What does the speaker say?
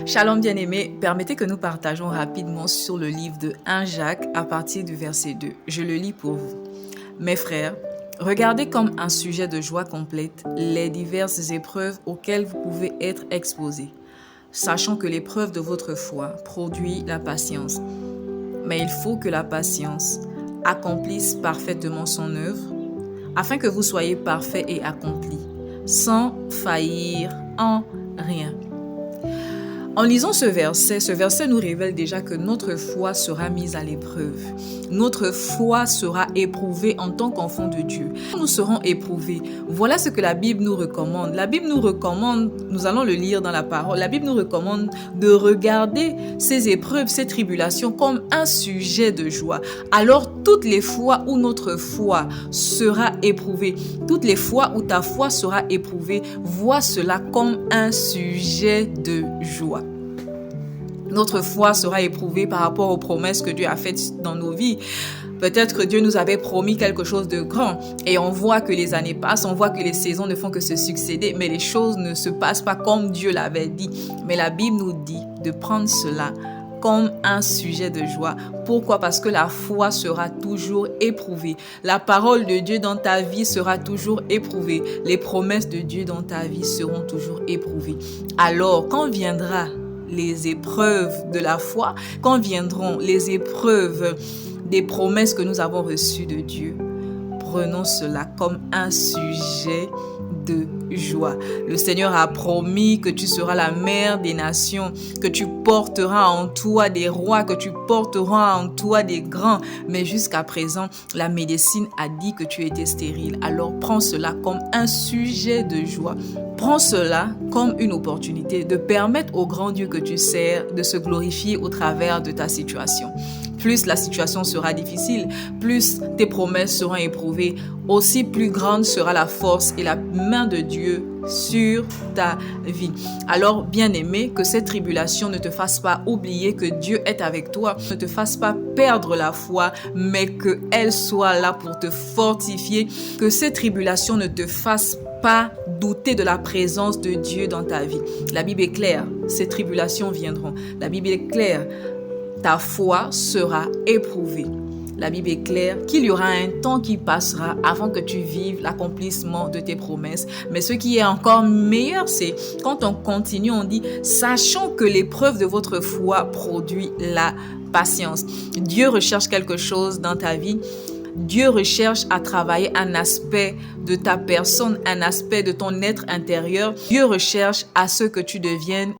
Shalom bien-aimés, permettez que nous partageons rapidement sur le livre de 1 Jacques à partir du verset 2. Je le lis pour vous. Mes frères, regardez comme un sujet de joie complète les diverses épreuves auxquelles vous pouvez être exposés, sachant que l'épreuve de votre foi produit la patience. Mais il faut que la patience accomplisse parfaitement son œuvre, afin que vous soyez parfaits et accomplis, sans faillir en rien. En lisant ce verset nous révèle déjà que notre foi sera mise à l'épreuve. Notre foi sera éprouvée en tant qu'enfant de Dieu. Nous serons éprouvés. Voilà ce que la Bible nous recommande. La Bible nous recommande, nous allons le lire dans la parole, la Bible nous recommande de regarder ces épreuves, ces tribulations comme un sujet de joie. Alors, toutes les fois où notre foi sera éprouvée, toutes les fois où ta foi sera éprouvée, vois cela comme un sujet de joie. Notre foi sera éprouvée par rapport aux promesses que Dieu a faites dans nos vies. Peut-être que Dieu nous avait promis quelque chose de grand et on voit que les années passent, on voit que les saisons ne font que se succéder, mais les choses ne se passent pas comme Dieu l'avait dit. Mais la Bible nous dit de prendre cela comme un sujet de joie. Pourquoi? Parce que la foi sera toujours éprouvée. La parole de Dieu dans ta vie sera toujours éprouvée. Les promesses de Dieu dans ta vie seront toujours éprouvées. Alors, quand viendra les épreuves de la foi, quand viendront les épreuves des promesses que nous avons reçues de Dieu, prenons cela comme un sujet de joie. Le Seigneur a promis que tu seras la mère des nations, que tu porteras en toi des rois, que tu porteras en toi des grands. Mais jusqu'à présent, la médecine a dit que tu étais stérile. Alors prends cela comme un sujet de joie. Prends cela comme une opportunité de permettre au grand Dieu que tu sers de se glorifier au travers de ta situation. Plus la situation sera difficile, plus tes promesses seront éprouvées, aussi plus grande sera la force et la main de Dieu sur ta vie. Alors, bien-aimé, que cette tribulation ne te fasse pas oublier que Dieu est avec toi, ne te fasse pas perdre la foi, mais qu'elle soit là pour te fortifier, que cette tribulation ne te fasse pas douter de la présence de Dieu dans ta vie. La Bible est claire, ces tribulations viendront. La Bible est claire, ta foi sera éprouvée. La Bible est claire qu'il y aura un temps qui passera avant que tu vives l'accomplissement de tes promesses. Mais ce qui est encore meilleur, c'est quand on continue, on dit « Sachant que l'épreuve de votre foi produit la patience ». Dieu recherche quelque chose dans ta vie. Dieu recherche à travailler un aspect de ta personne, un aspect de ton être intérieur. Dieu recherche à ce que tu deviennes